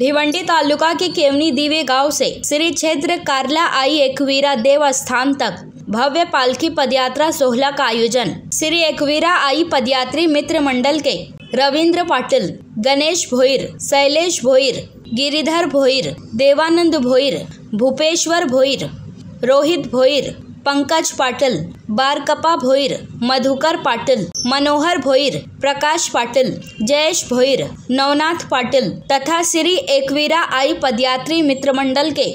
भिवंडी तालुका के केवनी दीवे गांव से श्री क्षेत्र कारला आई एकवीरा देवस्थान तक भव्य पालकी पदयात्रा सोहला का आयोजन। श्री एकवीरा आई पदयात्री मित्र मंडल के रविंद्र पाटिल, गणेश भोईर, शैलेश भोईर, गिरिधर भोईर, देवानंद भोईर, भूपेश्वर भोईर, रोहित भोईर, पंकज पाटिल, बारकपा भोईर, मधुकर पाटिल, मनोहर भोईर, प्रकाश पाटिल, जयेश भोईर, नवनाथ पाटिल तथा श्री एकवीरा आई पदयात्री मित्र मंडल के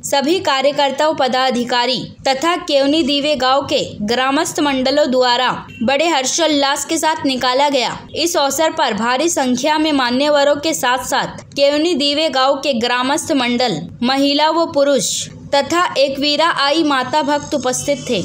सभी कार्यकर्ताओं, पदाधिकारी तथा केवनी दीवे गांव के ग्रामस्थ मंडलों द्वारा बड़े हर्षोल्लास के साथ निकाला गया। इस अवसर पर भारी संख्या में मान्यवरों के साथ साथ केवनी दीवे गांव के ग्रामस्थ मंडल, महिला व पुरुष तथा एकवीरा आई माता भक्त उपस्थित थे।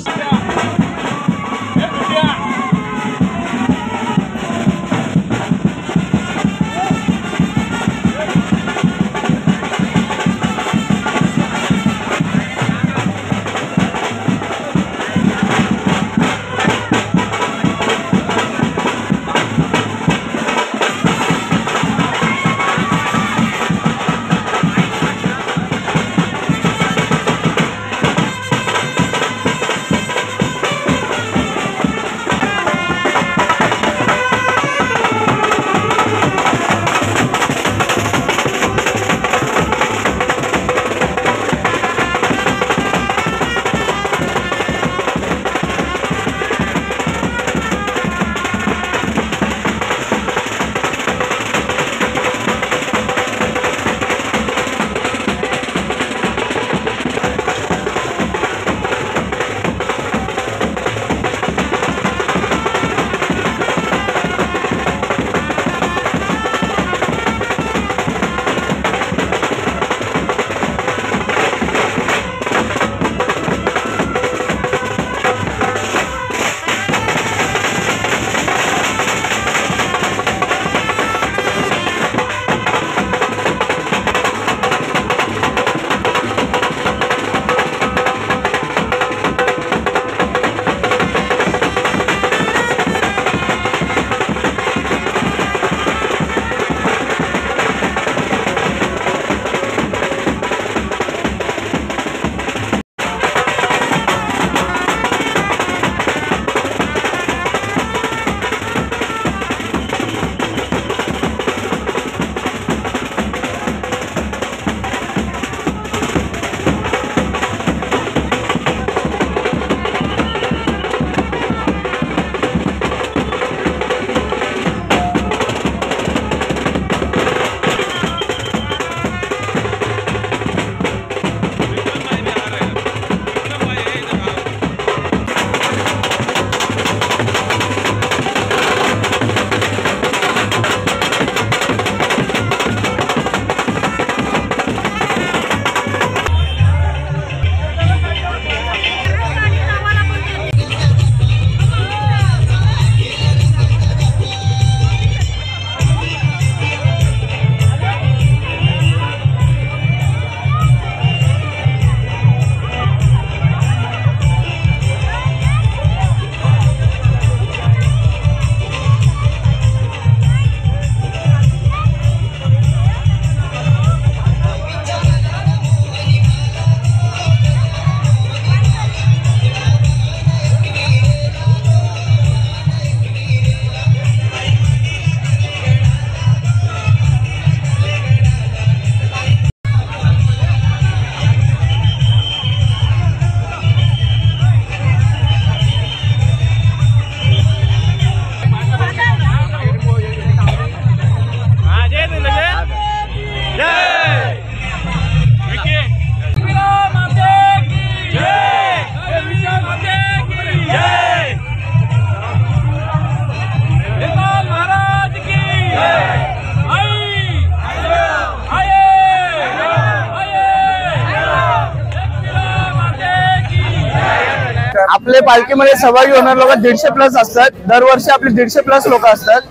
आपले पालखीमध्ये सहभागी होणारे लोक 150+ असतात। दरवर्षी आपले 150+ लोक असतात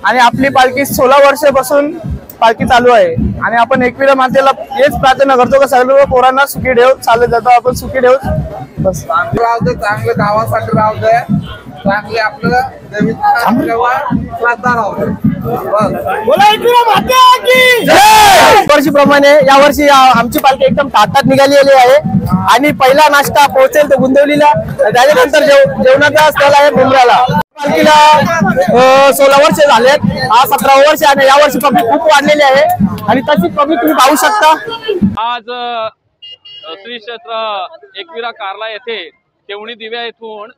आणि आपली पालखी 16 वर्षापासून पालखी चालू आहे आणि आपण एकविरा मातेला हेच प्रार्थना करतो की सर्व पोरांना सुखी ठेव, चालत जातो आपण सुखी ठेव, बस. चांगलं गावासाठी राहू दे, चांगले आपलं वर्षीप्रमाणे यावर्षी आमची पालखी एकदम ताटात निघालेली आहे आणि पहिला नाश्ता पोहोचेल तो गुंदवलीला, त्याच्यानंतर जेवणाचा स्थळ आहे मुंब्राला. पालखीला 16 वर्ष झालेत, हा 17 वर्ष आणि यावर्षी पब्लिक खूप वाढलेली आहे आणि तशी पब्लिक तुम्ही पाहू शकता. आज श्री क्षेत्र एकविरा कार्ला येथे केवणी दिव्या येथून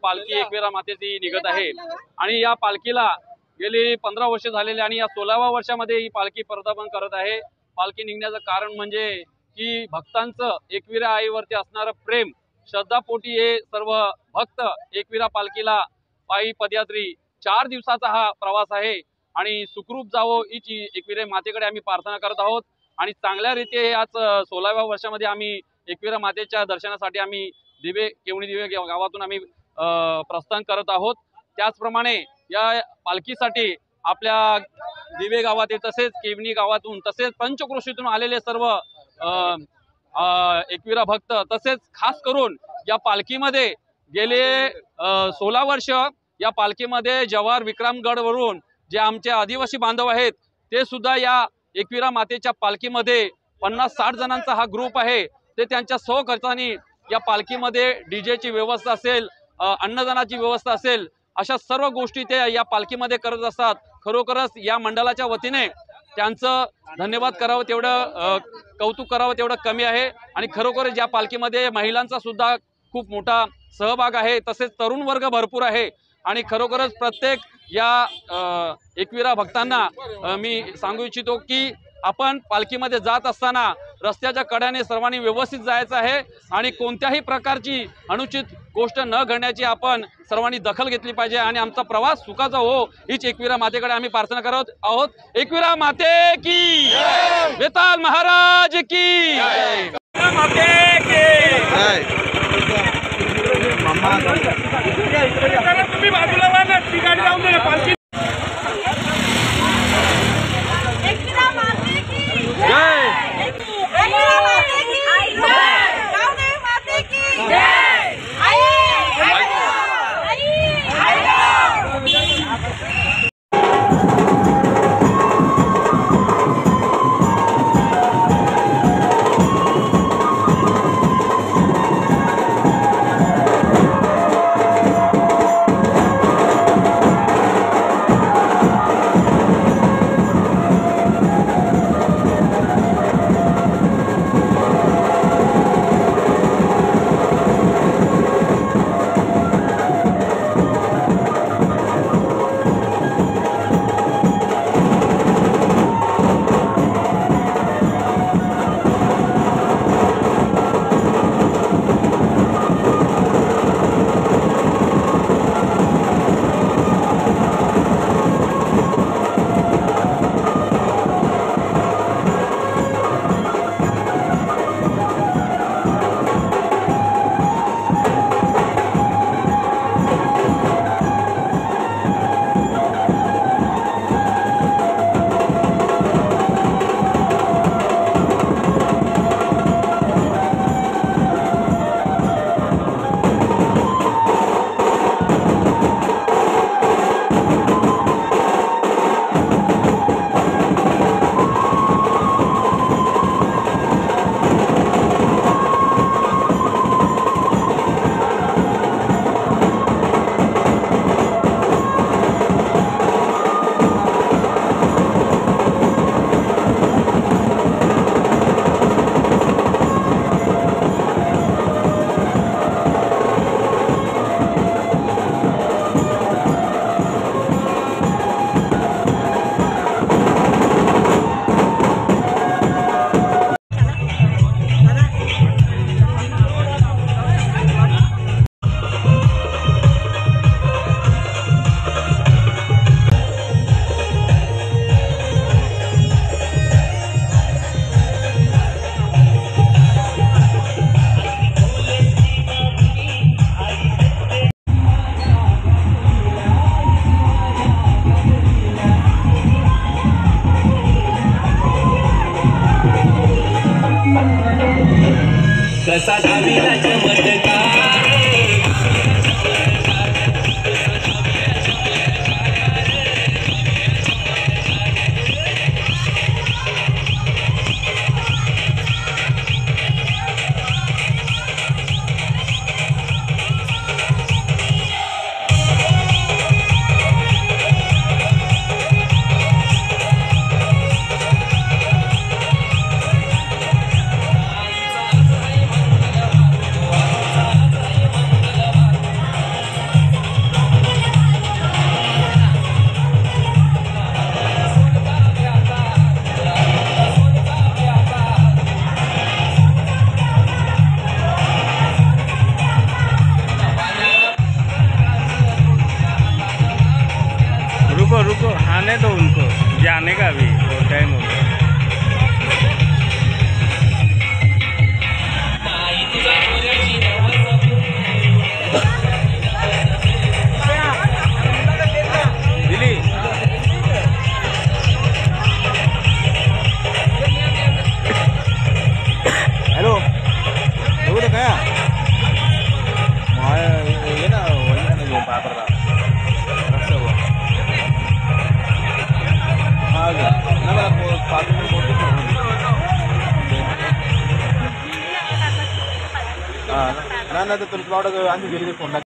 पालखी एकविरा मातेची निघत आहे आणि या पालखीला गेली 15 वर्ष झालेली आणि या 16व्या वर्षामध्ये ही पालखी पदार्पण करत आहे. पालखी निघण्याचं कारण म्हणजे की भक्तांचं एकविरा आईवरती असणारं प्रेम, श्रद्धापोटी हे सर्व भक्त एकविरा पालखीला पायी पदयात्री 4 दिवसाचा हा प्रवास आहे आणि सुखरूप जावो हीच एकविरा मातेकडे आम्ही प्रार्थना करत आहोत. आणि चांगल्या रीते आज 16व्या वर्षामध्ये आम्ही एकविरा मातेच्या दर्शनासाठी आम्ही केवणी दिवे गावातून आम्ही प्रस्थान करत आहोत. त्याचप्रमाणे या पालखीसाठी आपल्या दिवे गावात तसेच केवणी गावातून तसेच पंचक्रोशीतून आलेले सर्व एकविरा भक्त, तसेच खास करून या पालखीमध्ये गेले 16 वर्ष या पालखीमध्ये जव्हार विक्रमगड वरून जे आमचे आदिवासी बांधव आहेत ते सुद्धा या एकविरा मातेच्या पालखीमध्ये 50-60 जणांचा हा ग्रुप आहे. ते त्यांच्या स्वखर्चाने या पालखीमध्ये डीजेची व्यवस्था असेल, अन्नदानाची व्यवस्था असेल, अशा सर्व गोष्टी ते या पालखीमध्ये करत असतात. खरोखरच या मंडळाच्या वतीने त्यांचं धन्यवाद करावं तेवढं, कौतुक करावं तेवढं कमी आहे. आणि खरोखरच या पालखीमध्ये महिलांचा सुद्धा खूप मोठा सहभाग आहे, तसेच तरुण वर्ग भरपूर आहे. आणि खरोखरच प्रत्येक या एकविरा भक्तांना मी सांगू इच्छितो की आपण पालखीमध्ये जात असताना रस्त्याच्या कड्याने सर्वांनी व्यवस्थित जायचं आहे आणि कोणत्याही प्रकारची अनुचित गोष्ट न घडण्याची आपण सर्वांनी दखल घेतली पाहिजे आणि आमचा प्रवास सुखाचा हो हीच एकविरा मातेकडे आम्ही प्रार्थना करत आहोत. एकविरा माते की जय, वेताल महाराज की जय, माते की तुम्ही बाजूला वाला ती गाडी जाऊन दे पालखी. जाने दो उनको, जाने का भी टाइम हो गया। हॅलो बघू दे काय ये ना घेऊन पात्रला हा मला 5 मिनिट ना तर तुला आम्ही गेली फोन